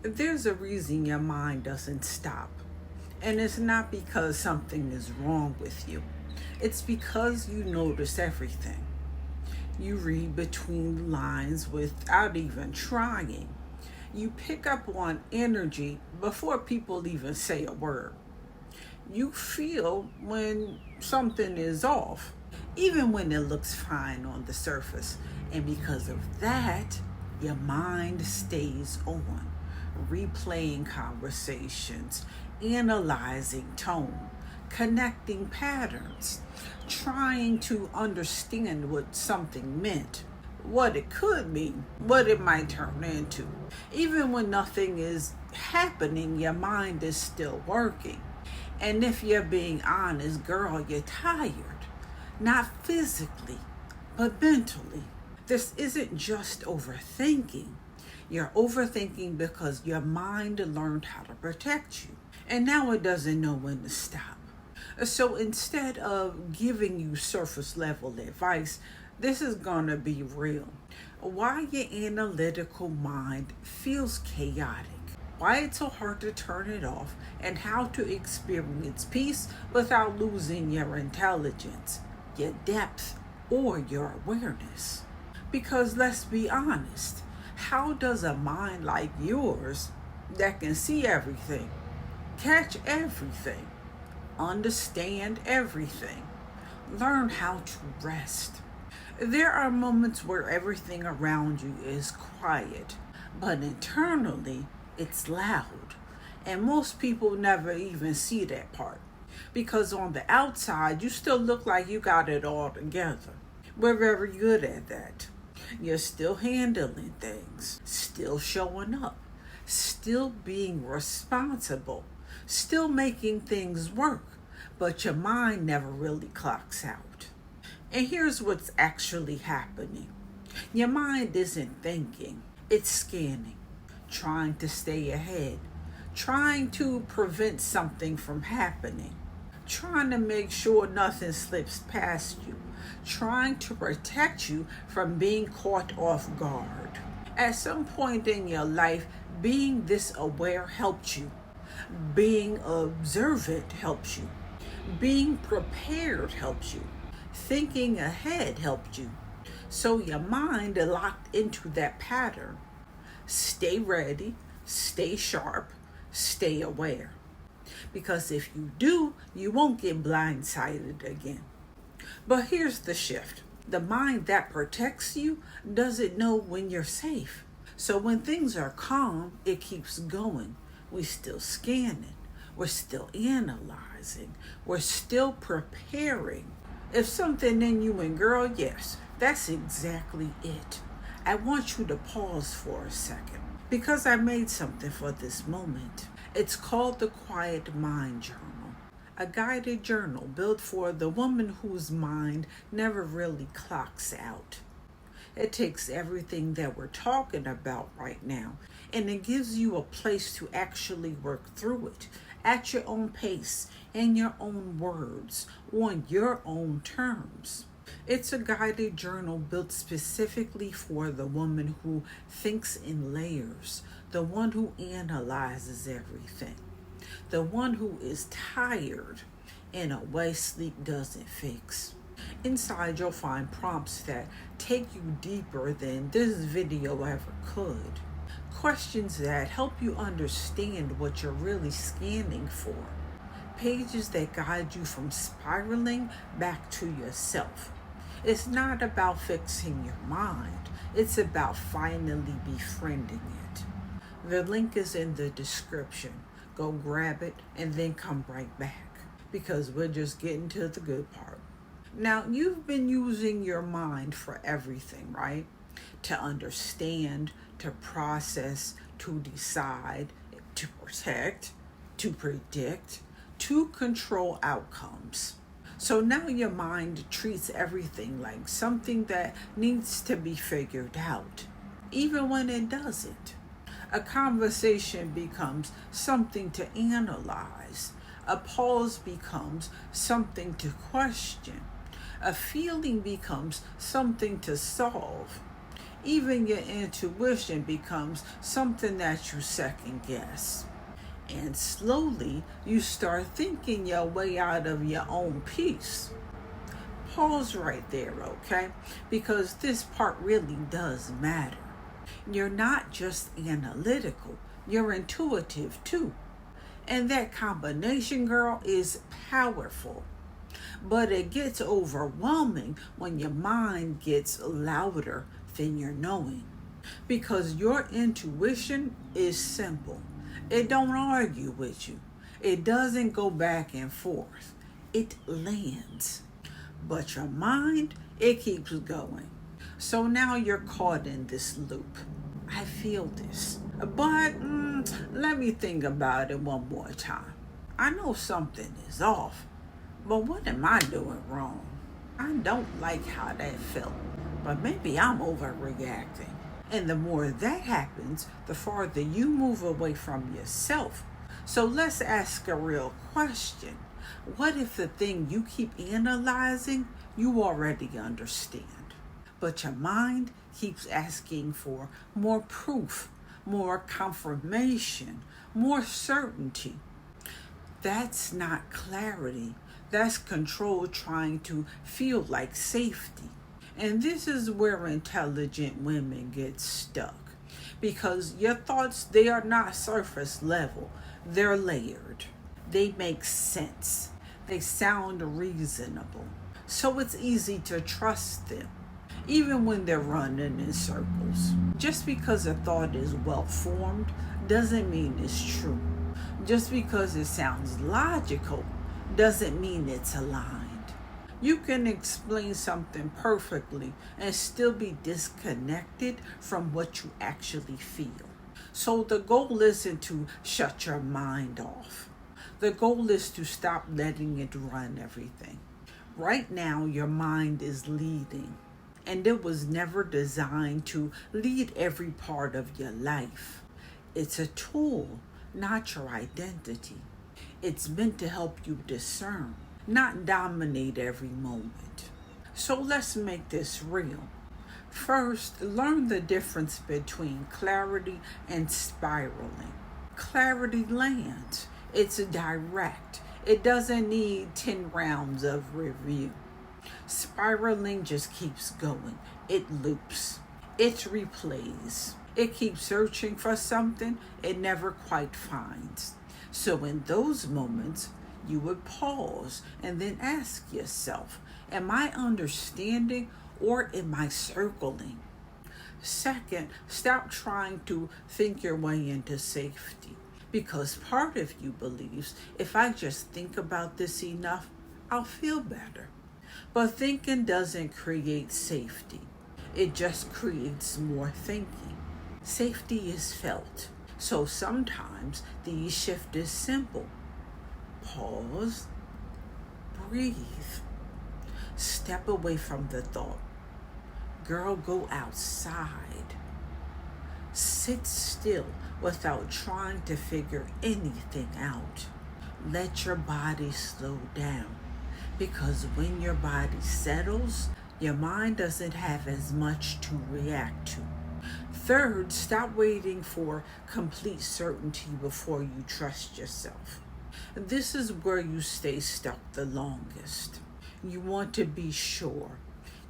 There's a reason your mind doesn't stop. And it's not because something is wrong with you. It's because you notice everything. You read between the lines without even trying. You pick up on energy before people even say a word. You feel when something is off, even when it looks fine on the surface. And because of that, your mind stays on, replaying conversations, analyzing tone, connecting patterns, trying to understand what something meant, what it could mean, what it might turn into. Even when nothing is happening, your mind is still working. And if you're being honest, girl, you're tired. Not physically, but mentally. This isn't just overthinking. You're overthinking because your mind learned how to protect you. And now it doesn't know when to stop. So instead of giving you surface level advice, this is going to be real. Why your analytical mind feels chaotic. Why it's so hard to turn it off, and how to experience peace without losing your intelligence, your depth, or your awareness. Because let's be honest, how does a mind like yours that can see everything, catch everything, understand everything, learn how to rest? There are moments where everything around you is quiet, but internally it's loud. And most people never even see that part. Because on the outside, you still look like you got it all together. We're very good at that. You're still handling things, still showing up, still being responsible, still making things work. But your mind never really clocks out. And here's what's actually happening. Your mind isn't thinking, it's scanning, trying to stay ahead, trying to prevent something from happening, trying to make sure nothing slips past you, trying to protect you from being caught off guard. At some point in your life, being this aware helped you. Being observant helps you. Being prepared helps you. Thinking ahead helped you. So your mind locked into that pattern. Stay ready, stay sharp, stay aware. Because if you do, you won't get blindsided again. But here's the shift. The mind that protects you doesn't know when you're safe. So when things are calm, it keeps going. We're still scanning. We're still analyzing. We're still preparing. If something in you, and girl, yes, that's exactly it. I want you to pause for a second because I made something for this moment. It's called the Quiet Mind Journal, a guided journal built for the woman whose mind never really clocks out. It takes everything that we're talking about right now, and it gives you a place to actually work through it at your own pace, in your own words, on your own terms. It's a guided journal built specifically for the woman who thinks in layers, the one who analyzes everything, the one who is tired in a way sleep doesn't fix. Inside, you'll find prompts that take you deeper than this video ever could. Questions that help you understand what you're really scanning for. Pages that guide you from spiraling back to yourself. It's not about fixing your mind. It's about finally befriending it. The link is in the description. Go grab it and then come right back because we're just getting to the good part. Now, you've been using your mind for everything, right? To understand, to process, to decide, to protect, to predict, to control outcomes. So now your mind treats everything like something that needs to be figured out, even when it doesn't. A conversation becomes something to analyze. A pause becomes something to question. A feeling becomes something to solve. Even your intuition becomes something that you second guess. And slowly you start thinking your way out of your own peace. Pause right there, okay? Because this part really does matter. You're not just analytical, you're intuitive too. And that combination, girl, is powerful. But it gets overwhelming when your mind gets louder than your knowing. Because your intuition is simple. It don't argue with you. It doesn't go back and forth. It lands. But your mind, it keeps going. So now you're caught in this loop. I feel this. But let me think about it one more time. I know something is off. But what am I doing wrong? I don't like how that felt. But maybe I'm overreacting. And the more that happens, the farther you move away from yourself. So let's ask a real question. What if the thing you keep analyzing, you already understand? But your mind keeps asking for more proof, more confirmation, more certainty. That's not clarity. That's control trying to feel like safety. And this is where intelligent women get stuck. Because your thoughts, they are not surface level. They're layered. They make sense. They sound reasonable. So it's easy to trust them, even when they're running in circles. Just because a thought is well formed doesn't mean it's true. Just because it sounds logical doesn't mean it's aligned. You can explain something perfectly and still be disconnected from what you actually feel. So the goal isn't to shut your mind off. The goal is to stop letting it run everything. Right now, your mind is leading, and it was never designed to lead every part of your life. It's a tool, not your identity. It's meant to help you discern, not dominate every moment. So let's make this real. First, learn the difference between clarity and spiraling. Clarity lands. It's direct. It doesn't need 10 rounds of review. Spiraling just keeps going. It loops. It replays. It keeps searching for something it never quite finds. So in those moments, you would pause and then ask yourself, am I understanding or am I circling? Second, stop trying to think your way into safety. Because part of you believes, if I just think about this enough, I'll feel better. But thinking doesn't create safety. It just creates more thinking. Safety is felt. So sometimes the shift is simple. Pause, breathe, step away from the thought. Girl, go outside. Sit still without trying to figure anything out. Let your body slow down, because when your body settles, your mind doesn't have as much to react to. Third, stop waiting for complete certainty before you trust yourself. This is where you stay stuck the longest. You want to be sure.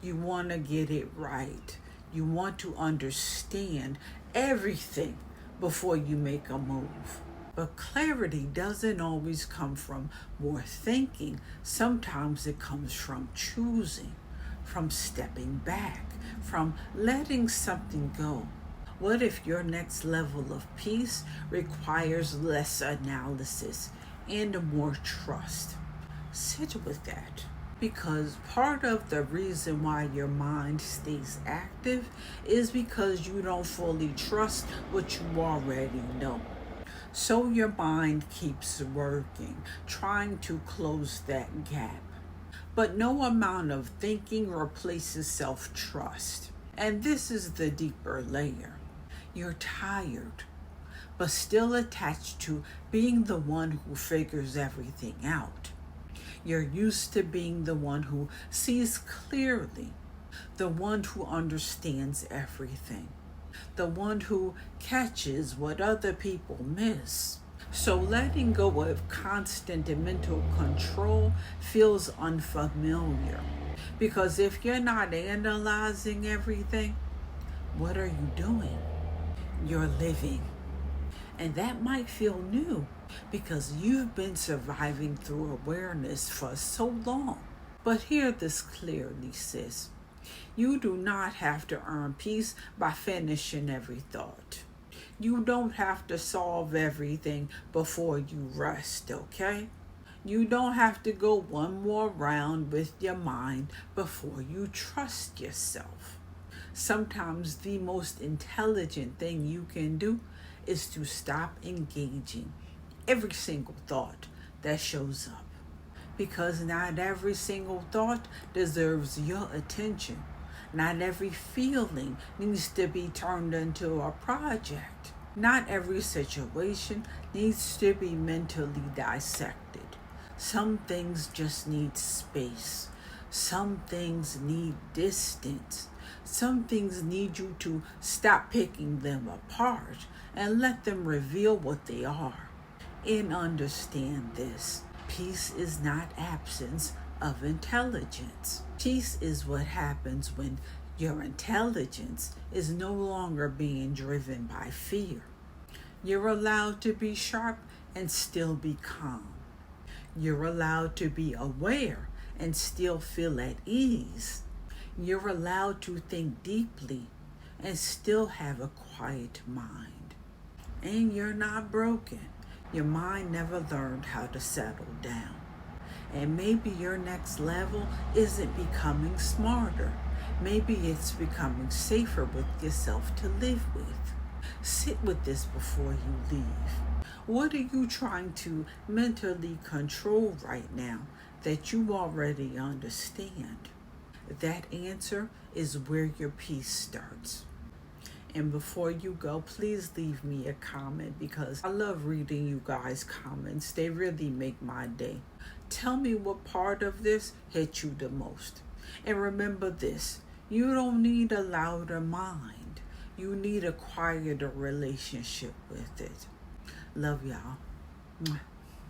You want to get it right. You want to understand everything before you make a move. But clarity doesn't always come from more thinking. Sometimes it comes from choosing, from stepping back, from letting something go. What if your next level of peace requires less analysis and more trust? Sit with that. Because part of the reason why your mind stays active is because you don't fully trust what you already know. So your mind keeps working, trying to close that gap. But no amount of thinking replaces self-trust. And this is the deeper layer. You're tired, but still attached to being the one who figures everything out. You're used to being the one who sees clearly, the one who understands everything, the one who catches what other people miss. So letting go of constant mental control feels unfamiliar, because if you're not analyzing everything, what are you doing? You're living. And that might feel new because you've been surviving through awareness for so long. But hear this clearly, sis. You do not have to earn peace by finishing every thought. You don't have to solve everything before you rest, okay? You don't have to go one more round with your mind before you trust yourself. Sometimes the most intelligent thing you can do is to stop engaging every single thought that shows up. Because not every single thought deserves your attention. Not every feeling needs to be turned into a project. Not every situation needs to be mentally dissected. Some things just need space. Some things need distance. Some things need you to stop picking them apart and let them reveal what they are. And understand this. Peace is not absence of intelligence. Peace is what happens when your intelligence is no longer being driven by fear. You're allowed to be sharp and still be calm. You're allowed to be aware and still feel at ease. You're allowed to think deeply and still have a quiet mind. And you're not broken. Your mind never learned how to settle down. And maybe your next level isn't becoming smarter. Maybe it's becoming safer with yourself to live with. Sit with this before you leave. What are you trying to mentally control right now that you already understand? That answer is where your peace starts. And before you go, please leave me a comment because I love reading you guys' comments. They really make my day. Tell me what part of this hit you the most. And remember this, you don't need a louder mind. You need a quieter relationship with it. Love y'all. Mwah.